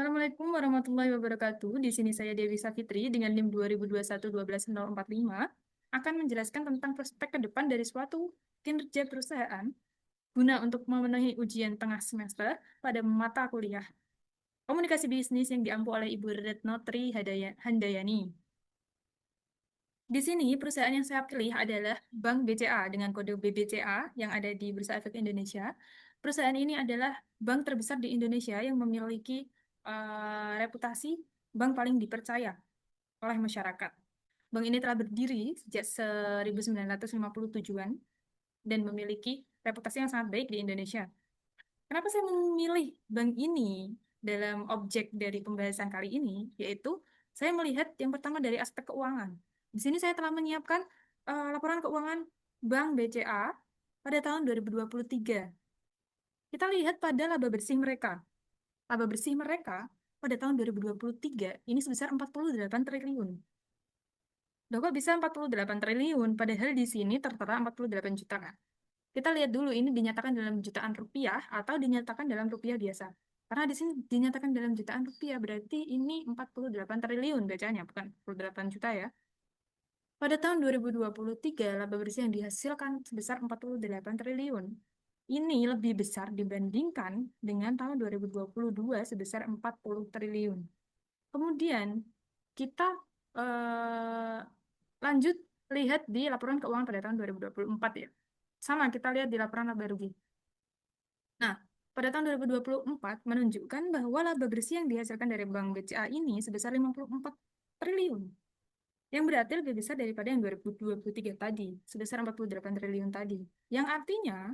Assalamualaikum warahmatullahi wabarakatuh. Di sini saya Dewi Savitri dengan NIM 2021-12045 akan menjelaskan tentang prospek ke depan dari suatu kinerja perusahaan guna untuk memenuhi ujian tengah semester pada mata kuliah Komunikasi Bisnis yang diampu oleh Ibu Retno Tri Handayani. Di sini perusahaan yang saya pilih adalah Bank BCA dengan kode BBCA yang ada di Bursa Efek Indonesia. Perusahaan ini adalah bank terbesar di Indonesia yang memiliki reputasi bank paling dipercaya oleh masyarakat. Bank ini telah berdiri sejak 1957-an dan memiliki reputasi yang sangat baik di Indonesia. Kenapa saya memilih bank ini dalam objek dari pembahasan kali ini, yaitu saya melihat yang pertama dari aspek keuangan. Di sini saya telah menyiapkan laporan keuangan Bank BCA pada tahun 2023. Kita lihat pada laba bersih mereka. Laba bersih mereka pada tahun 2023 ini sebesar 48 triliun. Bapak bisa 48 triliun, padahal di sini tertera 48 juta. Kita lihat dulu ini dinyatakan dalam jutaan rupiah atau dinyatakan dalam rupiah biasa. Karena di sini dinyatakan dalam jutaan rupiah, berarti ini 48 triliun bacanya, bukan 48 juta ya. Pada tahun 2023, laba bersih yang dihasilkan sebesar 48 triliun. Ini lebih besar dibandingkan dengan tahun 2022 sebesar 40 triliun. Kemudian kita eh, lanjut lihat di laporan keuangan pada tahun 2024 ya. Sama kita lihat di laporan laba rugi. Nah, pada tahun 2024 menunjukkan bahwa laba bersih yang dihasilkan dari Bank BCA ini sebesar 54 triliun. Yang berarti lebih besar daripada yang 2023 tadi, sebesar 48 triliun tadi. Yang artinya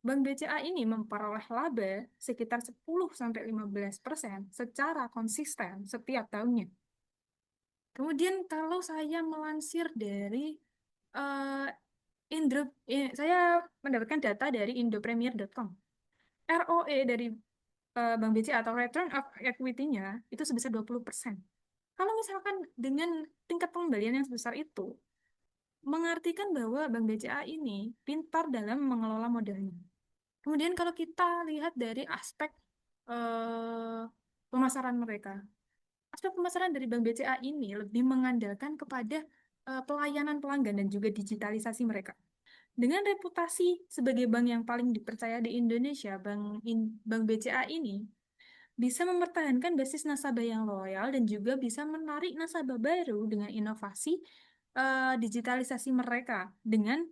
Bank BCA ini memperoleh laba sekitar 10-15% secara konsisten setiap tahunnya. Kemudian kalau saya melansir dari eh, saya mendapatkan data dari indopremier.com. ROE dari Bank BCA atau Return of Equity-nya itu sebesar 20%. Kalau misalkan dengan tingkat pengembalian yang sebesar itu, mengartikan bahwa Bank BCA ini pintar dalam mengelola modalnya. Kemudian kalau kita lihat dari aspek eh, pemasaran mereka, aspek pemasaran dari Bank BCA ini lebih mengandalkan kepada pelayanan pelanggan dan juga digitalisasi mereka. Dengan reputasi sebagai bank yang paling dipercaya di Indonesia, Bank BCA ini bisa mempertahankan basis nasabah yang loyal dan juga bisa menarik nasabah baru dengan inovasi digitalisasi mereka dengan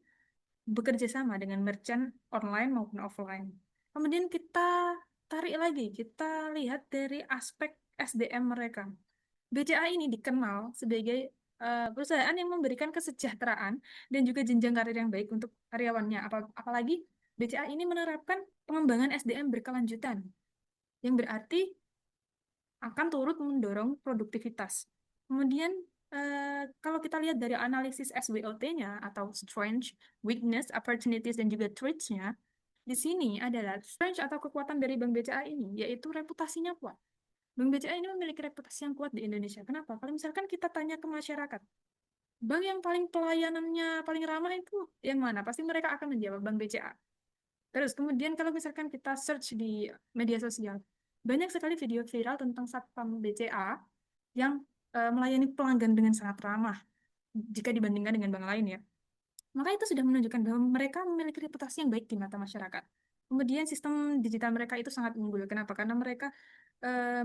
bekerja sama dengan merchant online maupun offline. Kemudian kita tarik lagi, kita lihat dari aspek SDM mereka. BCA ini dikenal sebagai perusahaan yang memberikan kesejahteraan dan juga jenjang karir yang baik untuk karyawannya. Apalagi BCA ini menerapkan pengembangan SDM berkelanjutan, yang berarti akan turut mendorong produktivitas. Kemudian, kalau kita lihat dari analisis SWOT-nya atau Strength, Weakness, Opportunities, dan juga Threats-nya, di sini adalah strength atau kekuatan dari Bank BCA ini, yaitu reputasinya kuat. Bank BCA ini memiliki reputasi yang kuat di Indonesia. Kenapa? Kalau misalkan kita tanya ke masyarakat, bank yang paling pelayanannya paling ramah itu yang mana? Pasti mereka akan menjawab Bank BCA. Terus kemudian kalau misalkan kita search di media sosial, banyak sekali video viral tentang Satpam BCA yang melayani pelanggan dengan sangat ramah jika dibandingkan dengan bank lain ya. Maka itu sudah menunjukkan bahwa mereka memiliki reputasi yang baik di mata masyarakat. Kemudian sistem digital mereka itu sangat unggul. Kenapa? Karena mereka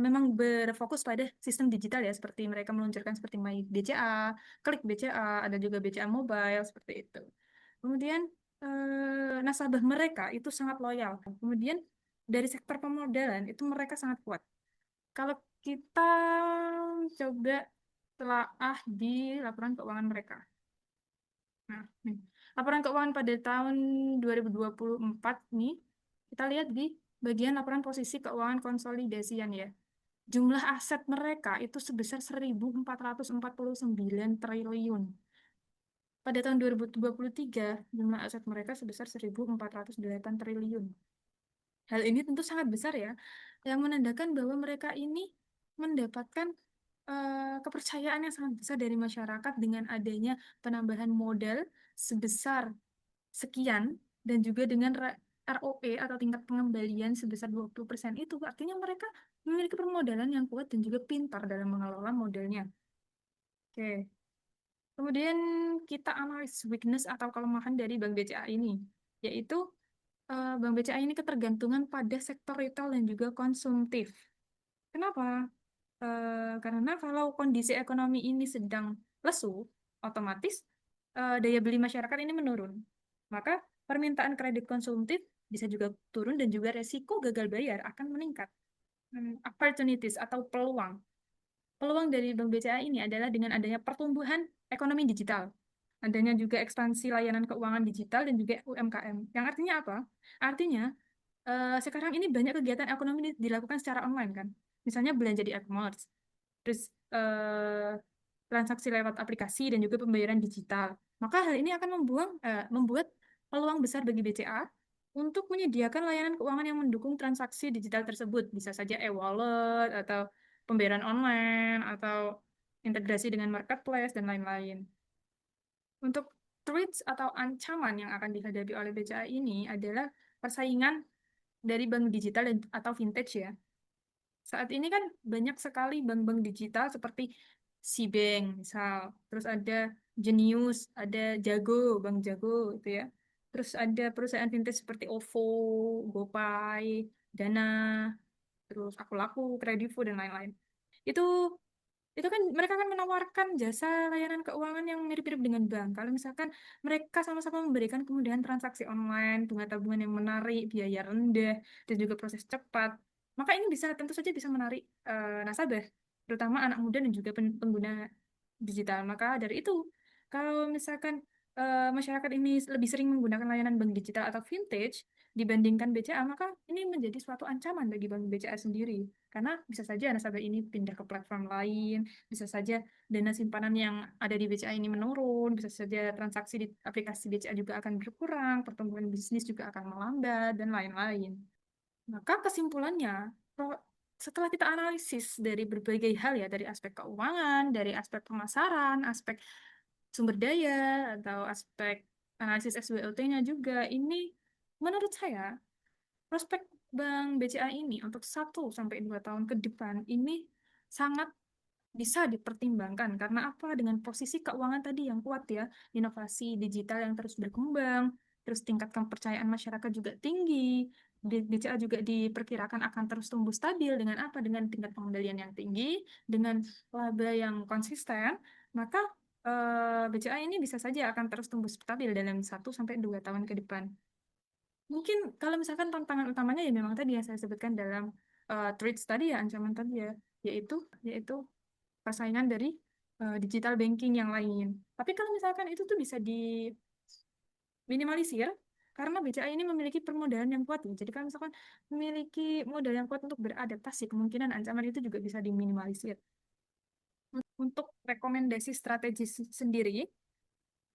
memang berfokus pada sistem digital ya, seperti mereka meluncurkan seperti My BCA, Klik BCA, ada juga BCA Mobile, seperti itu. Kemudian nasabah mereka itu sangat loyal. Kemudian dari sektor pemodalan itu mereka sangat kuat. Kalau kita coba telaah di laporan keuangan mereka. Nah, nih. Laporan keuangan pada tahun 2024 nih, kita lihat di bagian laporan posisi keuangan konsolidasian ya. Jumlah aset mereka itu sebesar 1.449 triliun. Pada tahun 2023, jumlah aset mereka sebesar 1.408 triliun. Hal ini tentu sangat besar ya, yang menandakan bahwa mereka ini mendapatkan kepercayaan yang sangat besar dari masyarakat dengan adanya penambahan modal sebesar sekian dan juga dengan ROE atau tingkat pengembalian sebesar 20% itu artinya mereka memiliki permodalan yang kuat dan juga pintar dalam mengelola modalnya. Oke. Kemudian kita analis weakness atau kelemahan dari Bank BCA ini, yaitu Bank BCA ini ketergantungan pada sektor retail dan juga konsumtif. Kenapa? Karena kalau kondisi ekonomi ini sedang lesu, otomatis daya beli masyarakat ini menurun. Maka permintaan kredit konsumtif bisa juga turun dan juga resiko gagal bayar akan meningkat. Opportunities atau peluang. Peluang dari Bank BCA ini adalah dengan adanya pertumbuhan ekonomi digital. Adanya juga ekspansi layanan keuangan digital dan juga UMKM. Yang artinya apa? Artinya sekarang ini banyak kegiatan ekonomi dilakukan secara online kan. Misalnya belanja di e-commerce, terus transaksi lewat aplikasi dan juga pembayaran digital. Maka hal ini akan membuat peluang besar bagi BCA untuk menyediakan layanan keuangan yang mendukung transaksi digital tersebut. Bisa saja e-wallet atau pembayaran online atau integrasi dengan marketplace dan lain-lain. Untuk threats atau ancaman yang akan dihadapi oleh BCA ini adalah persaingan dari bank digital atau vintage ya. Saat ini kan banyak sekali bank-bank digital seperti Cbank misal, terus ada Genius, ada Jago, Bank Jago itu ya. Terus ada perusahaan vintage seperti OVO, GoPay, Dana, terus Akulaku, Kredivo dan lain-lain. Itu itu kan mereka kan menawarkan jasa layanan keuangan yang mirip-mirip dengan bank. Kalau misalkan mereka sama-sama memberikan kemudahan transaksi online, bunga tabungan yang menarik, biaya rendah, dan juga proses cepat, maka ini bisa tentu saja bisa menarik nasabah, terutama anak muda dan juga pengguna digital. Maka dari itu, kalau misalkan masyarakat ini lebih sering menggunakan layanan bank digital atau vintage dibandingkan BCA, maka ini menjadi suatu ancaman bagi bank BCA sendiri. Karena bisa saja nasabah ini pindah ke platform lain, bisa saja dana simpanan yang ada di BCA ini menurun, bisa saja transaksi di aplikasi BCA juga akan berkurang, pertumbuhan bisnis juga akan melambat, dan lain-lain. Maka kesimpulannya, setelah kita analisis dari berbagai hal ya, dari aspek keuangan, dari aspek pemasaran, aspek sumber daya, atau aspek analisis SWOT-nya juga, ini menurut saya, prospek Bank BCA ini untuk 1 sampai 2 tahun ke depan ini sangat bisa dipertimbangkan karena apa? Dengan posisi keuangan tadi yang kuat ya, inovasi digital yang terus berkembang, terus tingkat kepercayaan masyarakat juga tinggi, BCA juga diperkirakan akan terus tumbuh stabil dengan apa? Dengan tingkat pengendalian yang tinggi, dengan laba yang konsisten, maka BCA ini bisa saja akan terus tumbuh stabil dalam 1 sampai 2 tahun ke depan. Mungkin kalau misalkan tantangan utamanya ya memang tadi yang saya sebutkan dalam threats tadi ya, ancaman tadi ya, yaitu persaingan dari digital banking yang lain. Tapi kalau misalkan itu tuh bisa diminimalisir karena BCA ini memiliki permodalan yang kuat ya. Jadi kalau misalkan memiliki modal yang kuat untuk beradaptasi, kemungkinan ancaman itu juga bisa diminimalisir. Untuk rekomendasi strategis sendiri,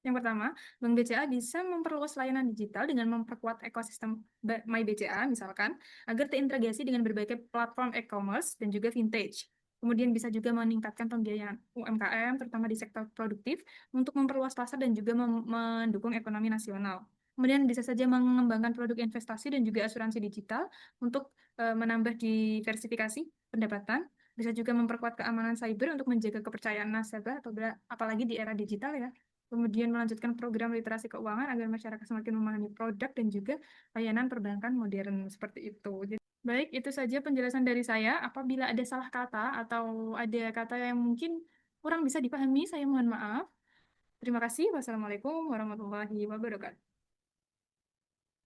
yang pertama, Bank BCA bisa memperluas layanan digital dengan memperkuat ekosistem My BCA, misalkan, agar terintegrasi dengan berbagai platform e-commerce dan juga vintage. Kemudian bisa juga meningkatkan pembiayaan UMKM, terutama di sektor produktif, untuk memperluas pasar dan juga mendukung ekonomi nasional. Kemudian bisa saja mengembangkan produk investasi dan juga asuransi digital untuk menambah diversifikasi pendapatan. Bisa juga memperkuat keamanan cyber untuk menjaga kepercayaan nasabah, apalagi di era digital ya. Kemudian melanjutkan program literasi keuangan agar masyarakat semakin memahami produk dan juga layanan perbankan modern seperti itu. Baik, itu saja penjelasan dari saya. Apabila ada salah kata atau ada kata yang mungkin kurang bisa dipahami, saya mohon maaf. Terima kasih. Wassalamualaikum warahmatullahi wabarakatuh.